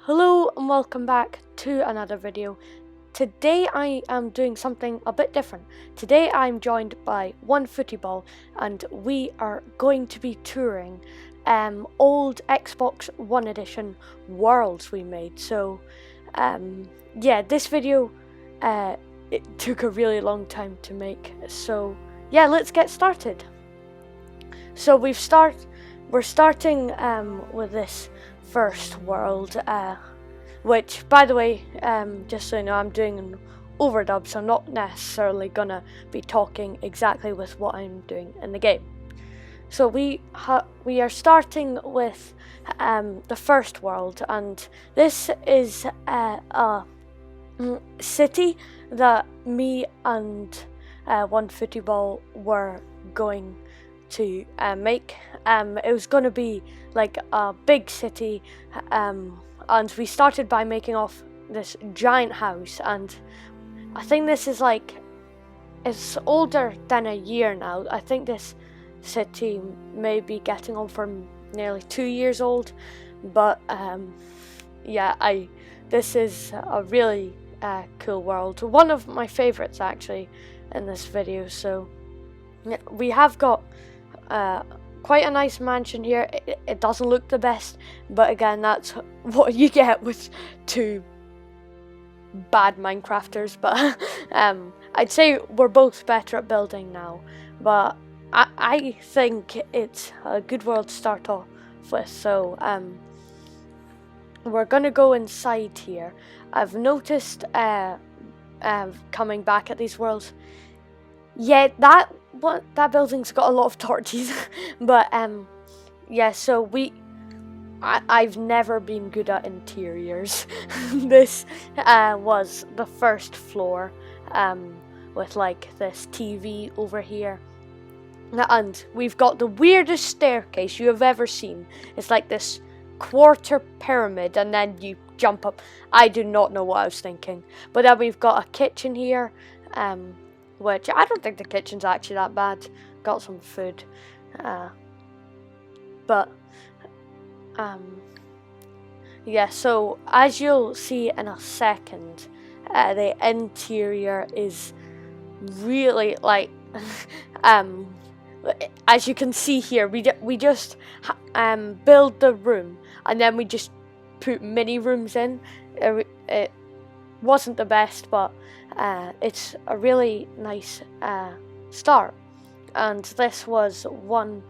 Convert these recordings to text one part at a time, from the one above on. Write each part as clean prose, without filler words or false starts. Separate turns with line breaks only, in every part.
Hello and welcome back to another video. Today I am doing something a bit different. Today I'm joined by One Football and we are going to be touring old Xbox One Edition worlds we made. So yeah, this video it took a really long time to make. So yeah, let's get started. So we're starting with this first world, which, by the way, just so you know, I'm doing an overdub, so I'm not necessarily gonna be talking exactly with what I'm doing in the game. So we are starting with the first world, and this is a city that me and One Football were going to make. It was going to be like a big city, and we started by making off this giant house, and I think this is like, it's older than a year now. I think this city may be getting on for nearly 2 years old, but yeah, this is a really cool world, one of my favorites actually in this video. So we have got quite a nice mansion here. It doesn't look the best, but again, that's what you get with two bad Minecrafters. But I'd say we're both better at building now, but I think it's a good world to start off with. So we're gonna go inside here. I've noticed coming back at these worlds, yeah, that building's got a lot of torches. But yeah, so I've never been good at interiors. This was the first floor, with like this TV over here, and we've got the weirdest staircase you have ever seen. It's like this quarter pyramid, and then you jump up. I do not know what I was thinking. But then we've got a kitchen here, which I don't think the kitchen's actually that bad. Got some food, but yeah, so as you'll see in a second, the interior is really like as you can see here, we just build the room, and then we just put mini rooms in. It wasn't the best, but it's a really nice start. And this was one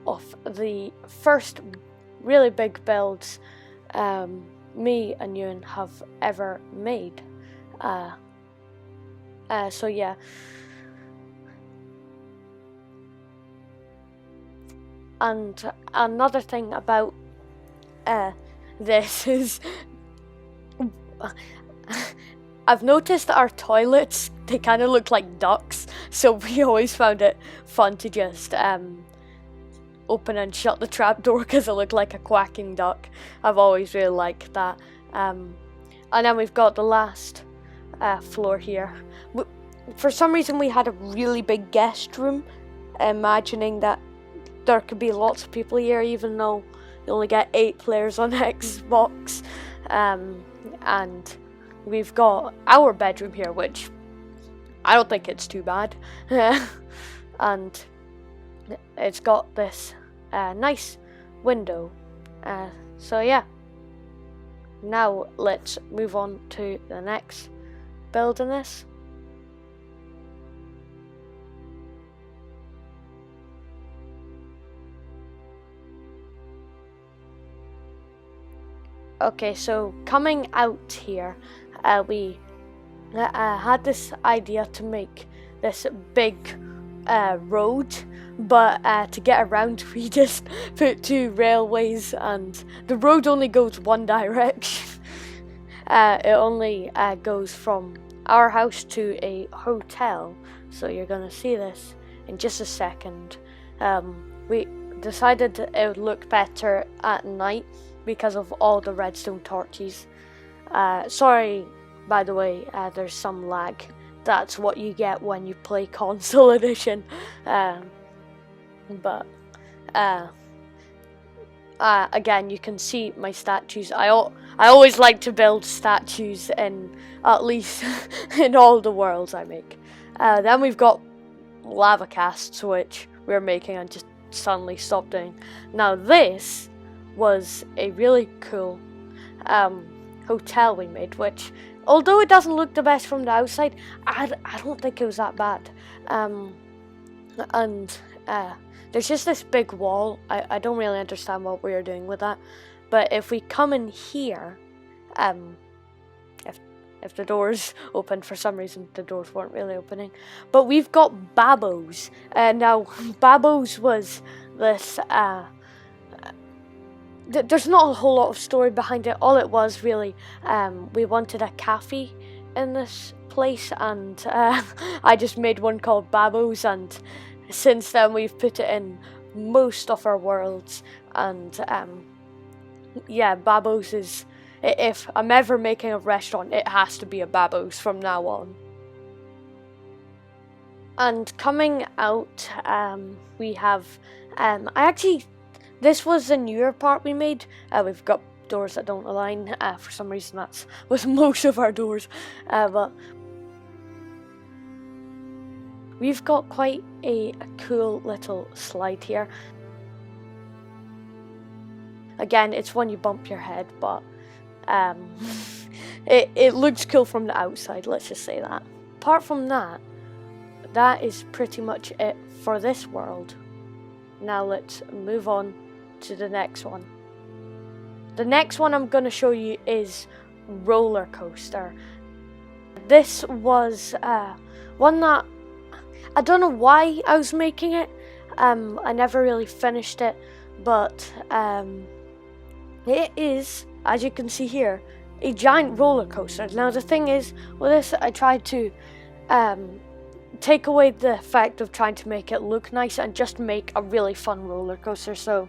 of the first really big builds me and Ewan have ever made. So yeah. And another thing about this is I've noticed that our toilets, they kind of look like ducks, so we always found it fun to just open and shut the trapdoor because it looked like a quacking duck. I've always really liked that. And then we've got the last floor here. For some reason we had a really big guest room, imagining that there could be lots of people here, even though you only get 8 players on Xbox. And we've got our bedroom here, which I don't think it's too bad. And it's got this nice window. So yeah. Now let's move on to the next build in this. Okay, so coming out here, we had this idea to make this big road, but to get around we just put 2 railways, and the road only goes one direction. It only goes from our house to a hotel, so you're gonna see this in just a second. We decided it would look better at night because of all the redstone torches. Sorry, by the way, there's some lag. That's what you get when you play console edition. But Again, you can see my statues. I always like to build statues in at least in all the worlds I make. Then we've got lava casts, which we're making and just suddenly stopped doing. Now this was a really cool hotel we made, which, although it doesn't look the best from the outside, I don't think it was that bad. There's just this big wall. I don't really understand what we are doing with that. But if we come in here, if the doors opened, for some reason the doors weren't really opening. But we've got Babos. Now, Babos was this, there's not a whole lot of story behind it. All it was really, we wanted a cafe in this place, and I just made one called Babos, and since then we've put it in most of our worlds. And yeah, Babos is, if I'm ever making a restaurant, it has to be a Babos from now on. And coming out, we have, this was the newer part we made. We've got doors that don't align. For some reason that's with most of our doors. But we've got quite a cool little slide here. Again, it's when you bump your head, but it looks cool from the outside, let's just say that. Apart from that, that is pretty much it for this world. Now let's move on to the next one. The next one I'm going to show you is Roller Coaster. This was one that, I don't know why I was making it. I never really finished it, but it is, as you can see here, a giant roller coaster. Now the thing is, with this, I tried to take away the fact of trying to make it look nice and just make a really fun roller coaster. So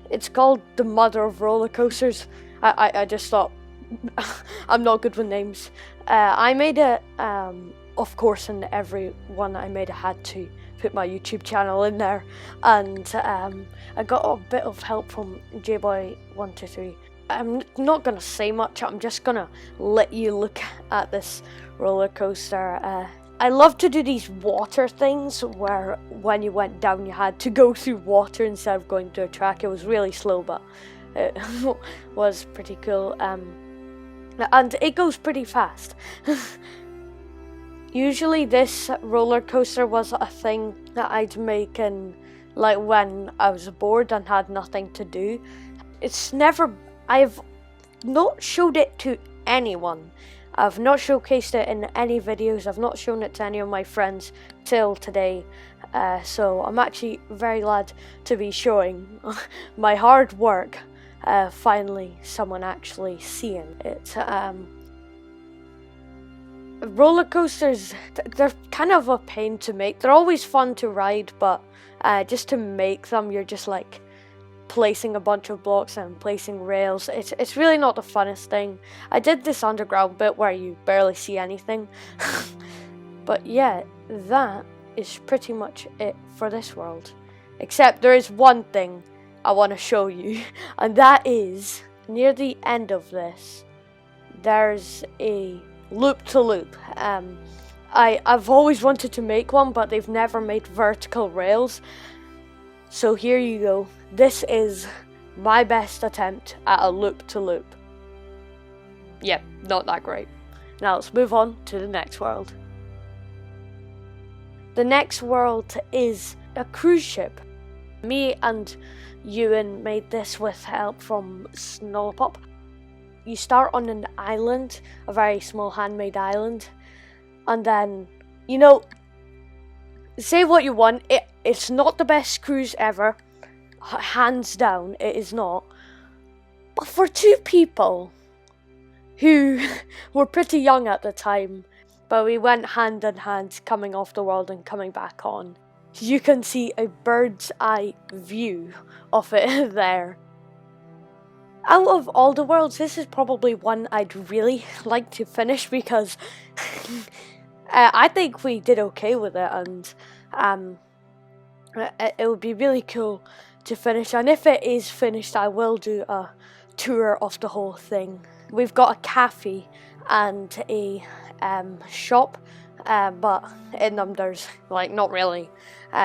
it's called the mother of roller coasters. I just thought, I'm not good with names. I made it, of course, in every one I made I had to put my YouTube channel in there, and I got a bit of help from JBoy123. I'm not gonna say much, I'm just gonna let you look at this roller coaster. I love to do these water things where when you went down you had to go through water instead of going to a track. It was really slow, but it was pretty cool, and it goes pretty fast. Usually this roller coaster was a thing that I'd make in, like, when I was bored and had nothing to do. I've not showed it to anyone. I've not showcased it in any videos. I've not shown it to any of my friends till today. So I'm actually very glad to be showing my hard work. Finally, someone actually seeing it. Roller coasters, they're kind of a pain to make. They're always fun to ride, but just to make them, you're just like placing a bunch of blocks and placing rails. It's really not the funnest thing. I did this underground bit where you barely see anything. But yeah, that is pretty much it for this world. Except there is one thing I want to show you, and that is, near the end of this, there's a loop-to-loop. I've always wanted to make one, but they've never made vertical rails. So here you go. This is my best attempt at a loop-to-loop. Yep, not that great. Now let's move on to the next world. The next world is a cruise ship. Me and Ewan made this with help from Snowpop. You start on an island, a very small handmade island, and then, you know, say what you want, it's not the best cruise ever, hands down, it is not. But for two people who were pretty young at the time, but we went hand in hand coming off the world and coming back on, you can see a bird's eye view of it there. Out of all the worlds, this is probably one I'd really like to finish, because I think we did okay with it, and it would be really cool to finish, and if it is finished, I will do a tour of the whole thing. We've got a cafe and a shop, but in them there's like not really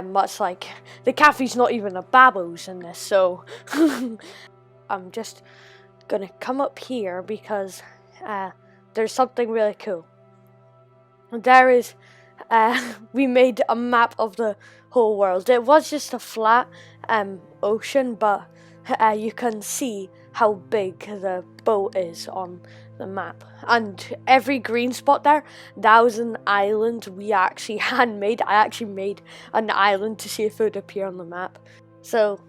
much. Like the cafe's not even a Babos in this, so I'm just gonna come up here because there's something really cool. There is we made a map of the whole world. It was just a flat ocean, but you can see how big the boat is on the map. And every green spot there, that was an island we actually handmade. I actually made an island to see if it would appear on the map. So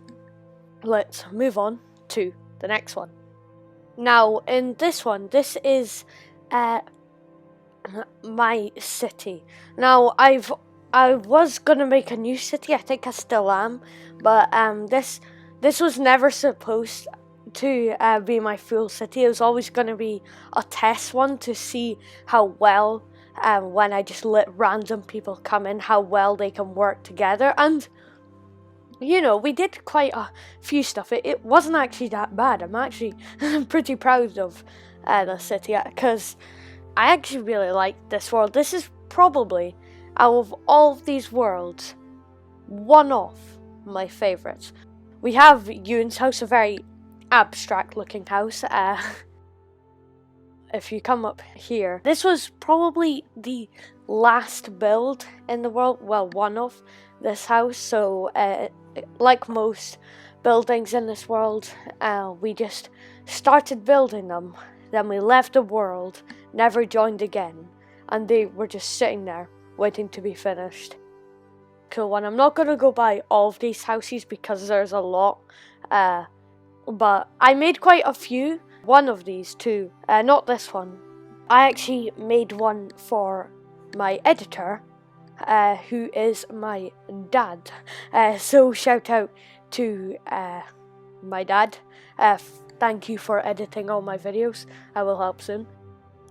let's move on to the next one. Now in this one, this is my city. Now I was gonna make a new city. I think I still am, but this was never supposed to be my full city. It was always gonna be a test one to see how well when I just let random people come in, how well they can work together. And you know, we did quite a few stuff. It wasn't actually that bad. I'm actually pretty proud of the city because I actually really like this world. This is probably, out of all of these worlds, one of my favourites. We have Ewan's house, a very abstract looking house. If you come up here, this was probably the last build in the world, well, one of this house. So like most buildings in this world, we just started building them, then we left the world, never joined again, and they were just sitting there waiting to be finished. Cool one. I'm not going to go by all of these houses because there's a lot, but I made quite a few. One of these too, not this one. I actually made one for my editor, who is my dad. So shout out to my dad. Thank you for editing all my videos. I will help soon.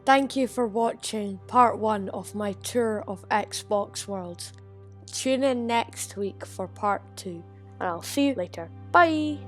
Thank you for watching part 1 of my tour of Xbox Worlds. Tune in next week for part 2, and I'll see you later. Bye!